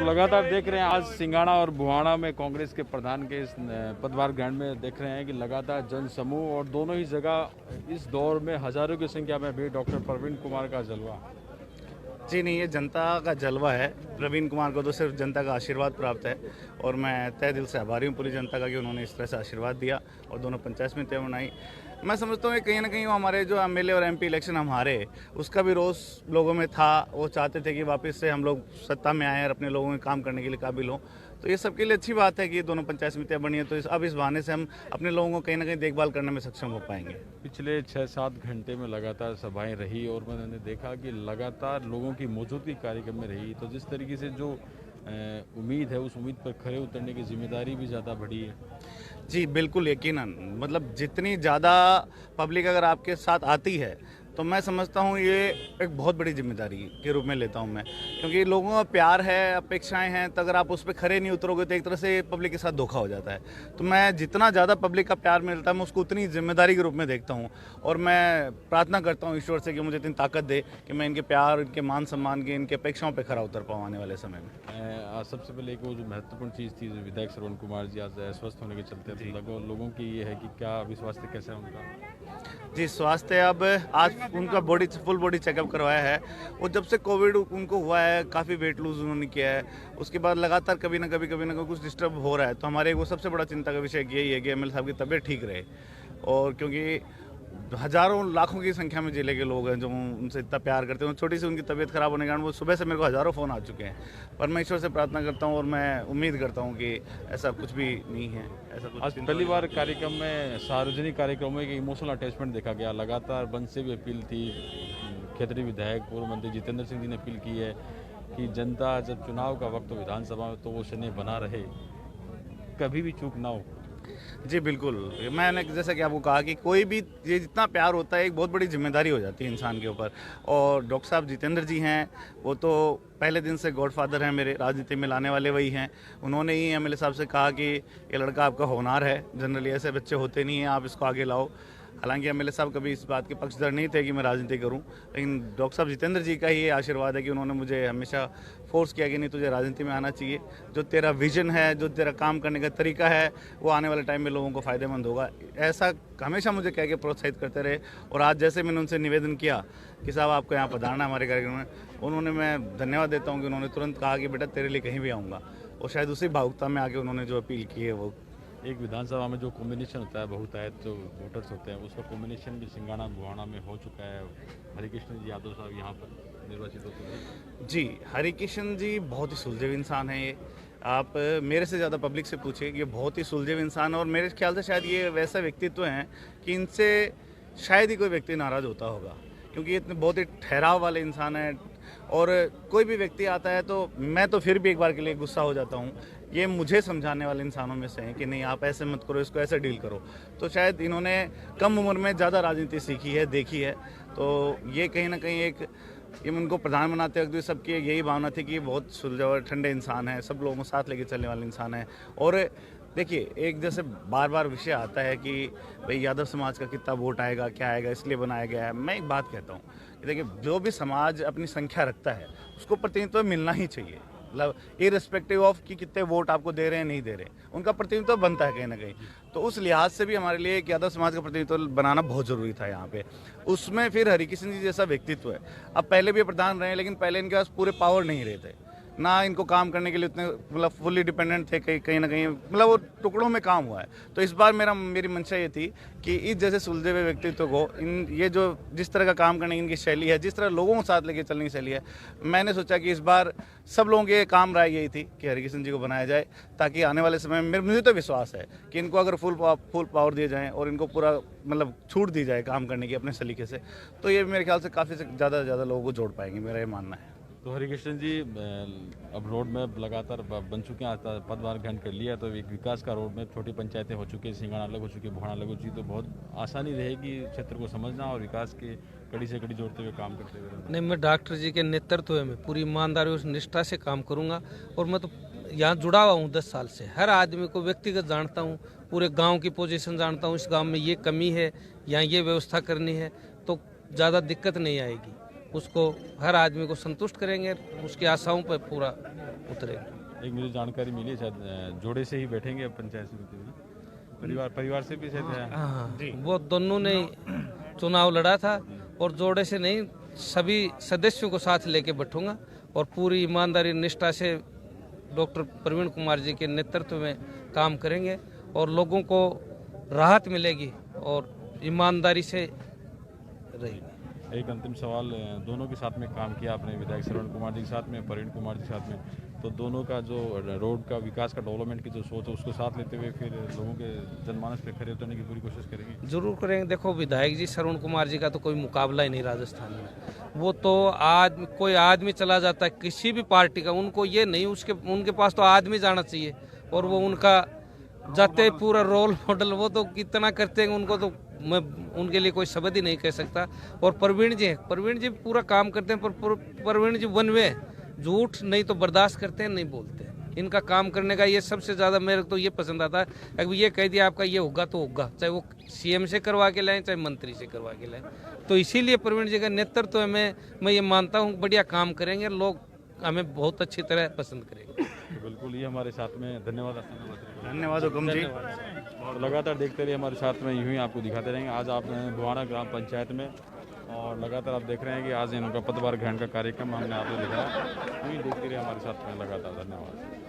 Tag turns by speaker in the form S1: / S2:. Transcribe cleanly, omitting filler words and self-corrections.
S1: लगातार देख रहे हैं आज सिंघाड़ा और बुहाना में कांग्रेस के प्रधान के इस पदभार ग्रहण में देख रहे हैं कि लगातार जन समूह और दोनों ही जगह इस दौर में हजारों की संख्या में भी डॉक्टर प्रवीण कुमार का जलवा।
S2: जी नहीं, ये जनता का जलवा है। प्रवीण कुमार को तो सिर्फ जनता का आशीर्वाद प्राप्त है और मैं तहे दिल से आभारी हूँ पूरी जनता का कि उन्होंने इस तरह से आशीर्वाद दिया और दोनों पंचायत समितियाँ बनाई। मैं समझता हूँ कहीं ना कहीं वो हमारे जो एमएलए और एमपी इलेक्शन हम हारे, उसका भी रोष लोगों में था। वो चाहते थे कि वापस से हम लोग सत्ता में आएँ और अपने लोगों में काम करने के लिए काबिल हों। तो ये सबके लिए अच्छी बात है कि ये दोनों पंचायत समितियाँ बनी हैं, तो अब इस बहाने से हम अपने लोगों को कहीं ना कहीं देखभाल करने में सक्षम हो पाएंगे।
S1: पिछले 6-7 घंटे में लगातार सभाएं रही और मैंने देखा कि लगातार लोगों की मौजूदगी कार्यक्रम में रही, तो जिस तरीके से जो उम्मीद है उस उम्मीद पर खरे उतरने की जिम्मेदारी भी ज़्यादा बढ़ी है।
S2: जी बिल्कुल, यकीनन। मतलब जितनी ज़्यादा पब्लिक अगर आपके साथ आती है तो मैं समझता हूँ ये एक बहुत बड़ी जिम्मेदारी के रूप में लेता हूँ मैं, क्योंकि लोगों का प्यार है, अपेक्षाएं हैं, तो अगर आप उस पर खरे नहीं उतरोगे तो एक तरह से पब्लिक के साथ धोखा हो जाता है। तो मैं जितना ज़्यादा पब्लिक का प्यार मिलता है मैं उसको उतनी जिम्मेदारी के रूप में देखता हूँ और मैं प्रार्थना करता हूँ ईश्वर से कि मुझे इतनी ताकत दे कि मैं इनके प्यार, इनके मान सम्मान की, इनके अपेक्षाओं पर खरा उतर पाऊँ आने वाले समय में।
S1: सबसे पहले एक वो जो महत्वपूर्ण चीज़ थी, विधायक श्रवण कुमार जी आज स्वस्थ होने के चलते लोगों की ये है कि क्या अभी स्वास्थ्य कैसा है उनका?
S2: जी, स्वास्थ्य अब आज उनका फुल बॉडी चेकअप करवाया है। वो जब से कोविड उनको हुआ है काफ़ी वेट लूज उन्होंने किया है, उसके बाद लगातार कभी ना कभी कुछ डिस्टर्ब हो रहा है। तो हमारे वो सबसे बड़ा चिंता का विषय यही है कि एमएलए साहब की तबीयत ठीक रहे, और क्योंकि हज़ारों लाखों की संख्या में जिले के लोग हैं जो उनसे इतना प्यार करते हैं। छोटी सी उनकी तबीयत खराब होने के कारण वो सुबह से मेरे को हज़ारों फ़ोन आ चुके हैं, पर मैं ईश्वर से प्रार्थना करता हूँ और मैं उम्मीद करता हूँ कि ऐसा कुछ भी नहीं है। ऐसा कुछ
S1: आज पहली बार कार्यक्रम में सार्वजनिक कार्यक्रमों में इमोशनल अटैचमेंट देखा गया। लगातार बंद से भी अपील थी, खेतरी विधायक पूर्व मंत्री जितेंद्र सिंह जी ने अपील की है कि जनता जब चुनाव का वक्त हो विधानसभा में तो वो शनि बना रहे, कभी भी चूक ना हो।
S2: जी बिल्कुल, मैंने जैसा कि आपको कहा कि कोई भी ये जितना प्यार होता है एक बहुत बड़ी जिम्मेदारी हो जाती है इंसान के ऊपर। और डॉक्टर साहब जितेंद्र जी हैं, वो तो पहले दिन से गॉडफादर हैं मेरे, राजनीति में लाने वाले वही हैं। उन्होंने ही एमएलए साहब से कहा कि ये लड़का आपका होनहार है, जनरली ऐसे बच्चे होते नहीं हैं, आप इसको आगे लाओ। हालांकि एमएलए साहब कभी इस बात के पक्षधर नहीं थे कि मैं राजनीति करूं, लेकिन डॉक्टर साहब जितेंद्र जी का ही ये आशीर्वाद है कि उन्होंने मुझे हमेशा फोर्स किया कि नहीं, तुझे राजनीति में आना चाहिए। जो तेरा विजन है, जो तेरा काम करने का तरीका है, वो आने वाले टाइम में लोगों को फ़ायदेमंद होगा। ऐसा हमेशा मुझे कह के प्रोत्साहित करते रहे। और आज जैसे मैंने उनसे निवेदन किया कि साहब आपको यहाँ पधारना हमारे कार्यक्रम में, उन्होंने, मैं धन्यवाद देता हूँ कि उन्होंने तुरंत कहा कि बेटा तेरे लिए कहीं भी आऊँगा। और शायद उसी भावुकता में आके उन्होंने जो अपील की है वो
S1: एक विधानसभा में जो कॉम्बिनेशन होता है, बहुतायत जो वोटर्स होते हैं, उसका कॉम्बिनेशन भी सिंघाड़ा बुहाना में हो चुका है। हरिकृष्ण जी यादव साहब यहाँ पर निर्वाचित होते हैं।
S2: जी, हरिकृष्ण जी बहुत ही सुलझे हुए इंसान हैं। ये आप मेरे से ज़्यादा पब्लिक से पूछिए कि ये बहुत ही सुलझे हुए इंसान है और मेरे ख्याल से शायद ये वैसा व्यक्तित्व हैं कि इनसे शायद ही कोई व्यक्ति नाराज़ होता होगा, क्योंकि ये इतने बहुत ही ठहराव वाले इंसान हैं। और कोई भी व्यक्ति आता है तो मैं तो फिर भी एक बार के लिए गुस्सा हो जाता हूँ। ये मुझे समझाने वाले इंसानों में से हैं कि नहीं आप ऐसे मत करो, इसको ऐसे डील करो। तो शायद इन्होंने कम उम्र में ज़्यादा राजनीति सीखी है, देखी है। तो ये कहीं ना कहीं एक, ये उनको प्रधान बनाते वक्त भी सबकी यही भावना थी कि ये बहुत सुलझे और ठंडे इंसान है, सब लोगों को साथ लेके चलने वाले इंसान है। और देखिए, एक जैसे बार बार विषय आता है कि भाई यादव समाज का कितना वोट आएगा, क्या आएगा, इसलिए बनाया गया है। मैं एक बात कहता हूँ कि देखिए, जो भी समाज अपनी संख्या रखता है उसको प्रतिनिधित्व मिलना ही चाहिए। मतलब इररिस्पेक्टिव ऑफ कि कितने वोट आपको दे रहे हैं नहीं दे रहे, उनका प्रतिनिधित्व बनता है कहीं ना कहीं। तो उस लिहाज से भी हमारे लिए एक यादव समाज का प्रतिनिधित्व बनाना बहुत ज़रूरी था यहाँ पे। उसमें फिर हरिकृष्ण जी जैसा व्यक्तित्व है। अब पहले भी प्रधान रहे, लेकिन पहले इनके पास पूरे पावर नहीं रहे थे ना, इनको काम करने के लिए उतने मतलब फुल्ली डिपेंडेंट थे। कहीं ना कहीं मतलब वो टुकड़ों में काम हुआ है। तो इस बार मेरी मंशा ये थी कि इस जैसे सुलझे हुए व्यक्तित्व को, ये जो जिस तरह का काम करने की इनकी शैली है, जिस तरह लोगों को साथ लेके चलने की शैली है, मैंने सोचा कि इस बार सब लोगों के काम राय यही थी कि हरिकृष्ण जी को बनाया जाए, ताकि आने वाले समय में मुझे तो विश्वास है कि इनको अगर फुल पावर दिए जाएँ और इनको पूरा मतलब छूट दी जाए काम करने की अपने सलीके से, तो ये मेरे ख्याल से काफ़ी ज़्यादा लोगों को जोड़ पाएंगे, मेरा ये मानना है।
S1: तो हरिकृष्ण जी अब रोड मैप लगातार बन चुके हैं, पदभार ग्रहण कर लिया, तो एक विकास का रोड मैप, छोटी पंचायतें हो चुकी है, सिंघाड़ा अलग हो चुकी है, बुहाना अलग हो चुकी है, तो बहुत आसानी रहेगी क्षेत्र को समझना और विकास के कड़ी से कड़ी जोड़ते हुए काम करते हुए।
S3: नहीं, मैं डॉक्टर जी के नेतृत्व में पूरी ईमानदारी और निष्ठा से काम करूंगा। और मैं तो यहाँ जुड़ा हुआ हूँ 10 साल से, हर आदमी को व्यक्तिगत जानता हूँ, पूरे गाँव की पोजीशन जानता हूँ, इस गाँव में ये कमी है, यहाँ ये व्यवस्था करनी है, तो ज़्यादा दिक्कत नहीं आएगी। उसको हर आदमी को संतुष्ट करेंगे, उसकी आशाओं पर पूरा उतरेंगे।
S1: एक मुझे जानकारी मिली है, शायद जोड़े से ही बैठेंगे पंचायत समिति में, परिवार से भी शायद है।
S3: हाँ, वो दोनों ने चुनाव लड़ा था और जोड़े से नहीं, सभी सदस्यों को साथ लेके बैठूंगा और पूरी ईमानदारी निष्ठा से डॉक्टर प्रवीण कुमार जी के नेतृत्व में काम करेंगे और लोगों को राहत मिलेगी और ईमानदारी से रहेंगे।
S1: एक अंतिम सवाल, दोनों के साथ में काम किया आपने, विधायक श्रवण कुमार जी के साथ में, प्रवीण कुमार जी के साथ में, तो दोनों का जो रोड का विकास का डेवलपमेंट की जो सोच है उसको साथ लेते हुए फिर लोगों के जनमानस पे खरे उतरने की पूरी कोशिश करेंगे।
S3: जरूर करेंगे। देखो, विधायक जी श्रवण कुमार जी का तो कोई मुकाबला ही नहीं राजस्थान में। वो तो कोई आदमी चला जाता है किसी भी पार्टी का, उनको ये नहीं, उनके पास तो आदमी जाना चाहिए और वो उनका जाते पूरा रोल मॉडल, वो तो कितना करते हैं, उनको तो मैं उनके लिए कोई शब्द ही नहीं कह सकता। और प्रवीण जी पूरा काम करते हैं, पर प्रवीण जी वन वे, झूठ नहीं तो बर्दाश्त करते हैं, नहीं बोलते हैं। इनका काम करने का ये सबसे ज़्यादा मेरे को ये पसंद आता है। अगर ये कह दिया आपका ये होगा तो होगा, चाहे वो सीएम से करवा के लाएं चाहे मंत्री से करवा के लाएं। तो इसीलिए प्रवीण जी का नेतृत्व में मैं ये मानता हूँ बढ़िया काम करेंगे, लोग हमें बहुत अच्छी तरह पसंद करेंगे।
S1: तो बिल्कुल, ये हमारे साथ में, धन्यवाद।
S2: धन्यवाद हुकुम जी।
S1: और लगातार देखते रहिए हमारे साथ में, यूं ही आपको दिखाते रहेंगे। आज आप बुहाना ग्राम पंचायत में और लगातार आप देख रहे हैं कि आज इनका पदभार ग्रहण का कार्यक्रम हमने आपको दिखाया। यूं ही देखते रहिए हमारे साथ में लगातार। धन्यवाद।